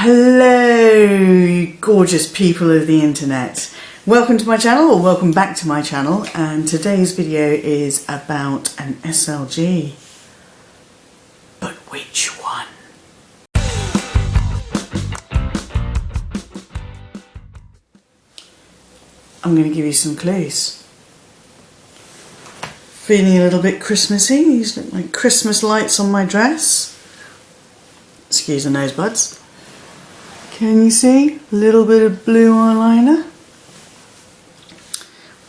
Hello gorgeous people of the internet. Welcome to my channel, or welcome back to my channel, and today's video is about an SLG. But which one? I'm going to give you some clues. Feeling a little bit Christmassy. These look like Christmas lights on my dress. Excuse the nose buds. Can you see? A little bit of blue eyeliner.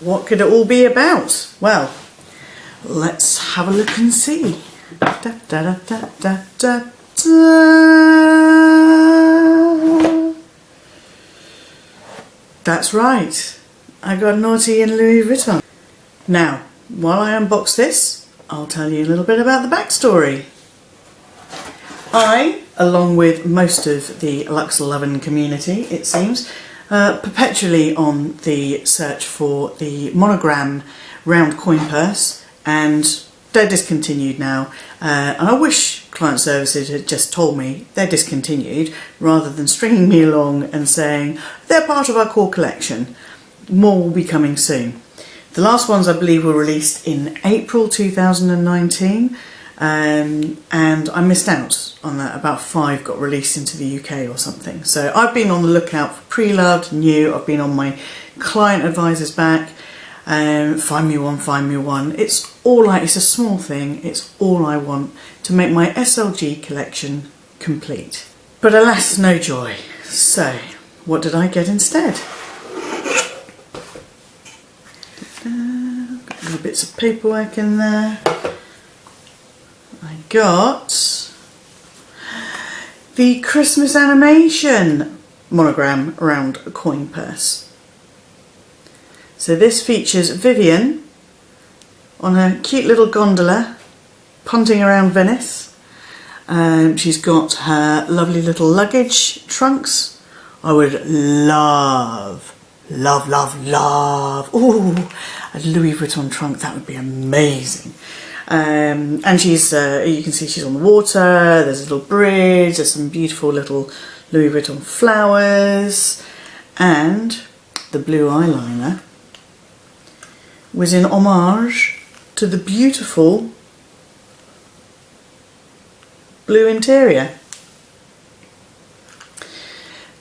What could it all be about? Well, let's have a look and see. Da, da, da, da, da, da, da. That's right. I got naughty in Louis Vuitton. Now, while I unbox this, I'll tell you a little bit about the backstory. I, along with most of the Luxe loving community, it seems, perpetually on the search for the monogram round coin purse, and they're discontinued now. And I wish client services had just told me they're discontinued rather than stringing me along and saying they're part of our core collection. More will be coming soon. The last ones I believe were released in April 2019. And I missed out on that. About 5 got released into the UK or something. So I've been on the lookout for pre-loved, new. I've been on my client advisor's back. Find me one. It's a small thing. It's all I want to make my SLG collection complete. But alas, no joy. So what did I get instead? Got little bits of paperwork in there. I got the Christmas animation monogram round coin purse. So this features Vivian on a cute little gondola punting around Venice. She's got her lovely little luggage trunks. I would love, ooh, a Louis Vuitton trunk. That would be amazing. And she's, you can see she's on the water, there's a little bridge, there's some beautiful little Louis Vuitton flowers, and the blue eyeliner was in homage to the beautiful blue interior.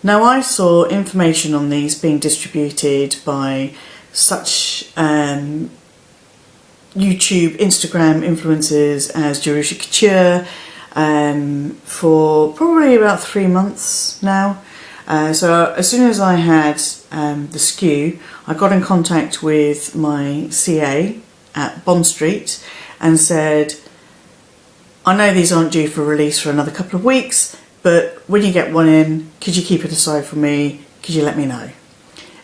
Now I saw information on these being distributed by such YouTube, Instagram influencers as Jerusha Couture for probably about 3 months now. So as soon as I had the SKU, I got in contact with my CA at Bond Street and said, I know these aren't due for release for another couple of weeks, but when you get one in, could you keep it aside for me? Could you let me know?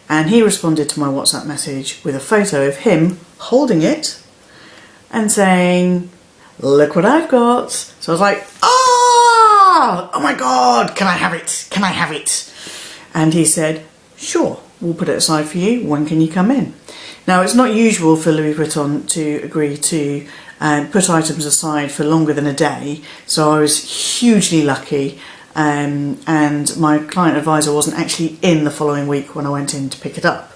And he responded to my WhatsApp message with a photo of him holding it and saying, look what I've got. So I was like, oh my God, can I have it? Can I have it? And he said, sure, we'll put it aside for you. When can you come in? Now, it's not usual for Louis Vuitton to agree to put items aside for longer than a day. So I was hugely lucky. And my client advisor wasn't actually in the following week when I went in to pick it up.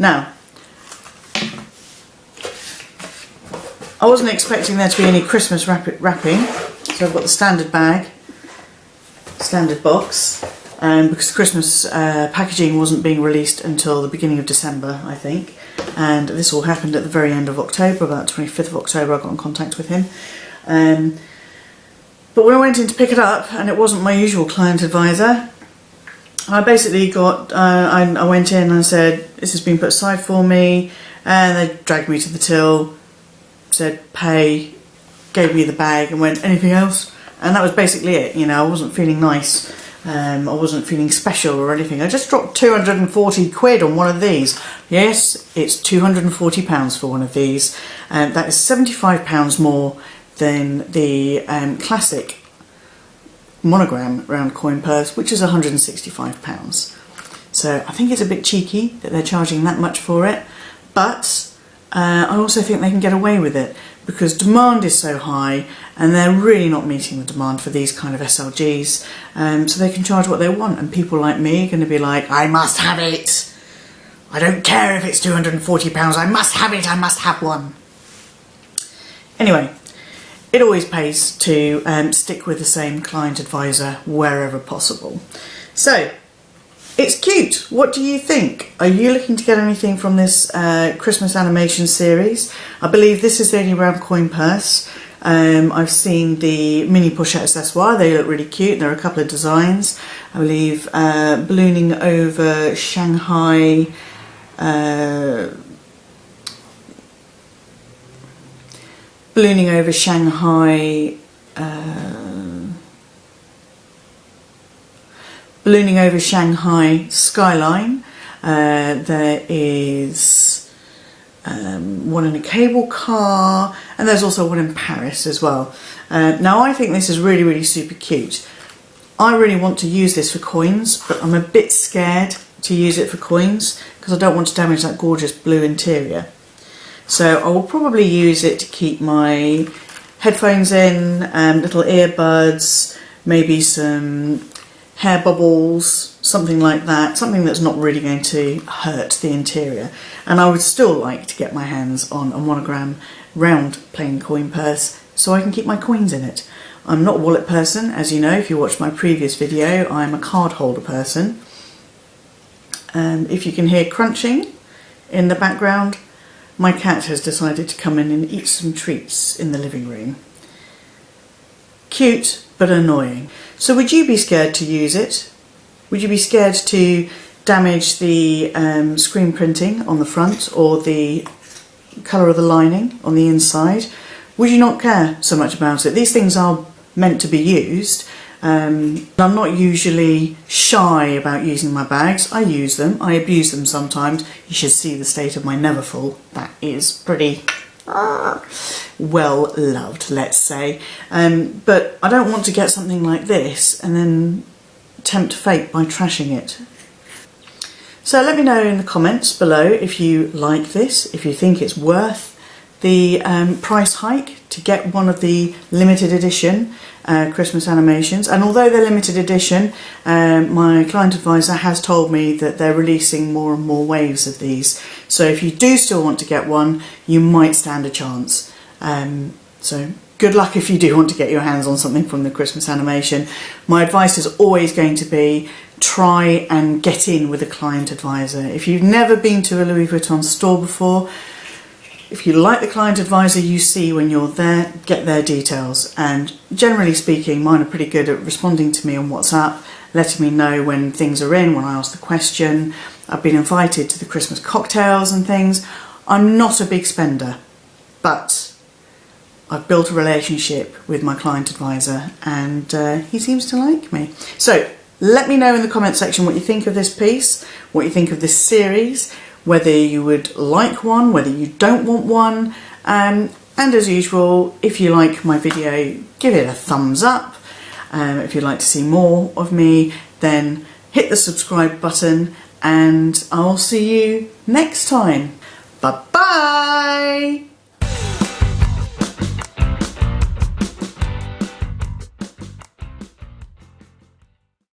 Now, I wasn't expecting there to be any Christmas wrapping, so I've got the standard bag, standard box, because Christmas packaging wasn't being released until the beginning of December, I think, and this all happened at the very end of October, about 25th of October I got in contact with him. But when I went in to pick it up, and it wasn't my usual client advisor, I basically got, I went in and said, this has been put aside for me, and they dragged me to the till, said pay, gave me the bag and went, anything else? And that was basically it. You know, I wasn't feeling nice, I wasn't feeling special or anything. I just dropped 240 quid on one of these. Yes, it's £240 for one of these, and that is £75 more than the classic monogram round coin purse, which is £165. So I think it's a bit cheeky that they're charging that much for it, but I also think they can get away with it because demand is so high and they're really not meeting the demand for these kind of SLGs, so they can charge what they want, and people like me are going to be like, I must have it, I don't care if it's £240, I must have it, I must have one. Anyway, it always pays to stick with the same client advisor wherever possible. So, it's cute. What do you think? Are you looking to get anything from this Christmas animation series? I believe this is the only round coin purse. I've seen the mini pochette accessoire. They look really cute. There are a couple of designs. I believe ballooning over Shanghai. Ballooning over Shanghai. Ballooning over Shanghai skyline. There is one in a cable car, and there's also one in Paris as well. Now I think this is really super cute. I really want to use this for coins, but I'm a bit scared to use it for coins because I don't want to damage that gorgeous blue interior. So I will probably use it to keep my headphones in, little earbuds, maybe some hair bubbles, something like that, something that's not really going to hurt the interior. And I would still like to get my hands on a monogram round plain coin purse so I can keep my coins in it. I'm not a wallet person, as you know if you watched my previous video. I'm a card holder person. If you can hear crunching in the background, my cat has decided to come in and eat some treats in the living room. Cute but annoying. So would you be scared to use it? Would you be scared to damage the screen printing on the front or the colour of the lining on the inside? Would you not care so much about it? These things are meant to be used. I'm not usually shy about using my bags. I use them. I abuse them sometimes. You should see the state of my Neverfull. That is pretty well loved, let's say. But I don't want to get something like this and then tempt fate by trashing it. So let me know in the comments below if you like this, if you think it's worth the price hike to get one of the limited edition Christmas animations. And although they're limited edition, my client advisor has told me that they're releasing more and more waves of these. So if you do still want to get one, you might stand a chance. So good luck if you do want to get your hands on something from the Christmas animation. My advice is always going to be try and get in with a client advisor. If you've never been to a Louis Vuitton store before, if you like the client advisor you see when you're there, get their details. And generally speaking, mine are pretty good at responding to me on WhatsApp, letting me know when things are in, when I ask the question. I've been invited to the Christmas cocktails and things. I'm not a big spender, but I've built a relationship with my client advisor and he seems to like me. So let me know in the comment section what you think of this piece, what you think of this series, whether you would like one, whether you don't want one, and as usual, if you like my video, give it a thumbs up. If you'd like to see more of me, then hit the subscribe button and I'll see you next time. Bye bye!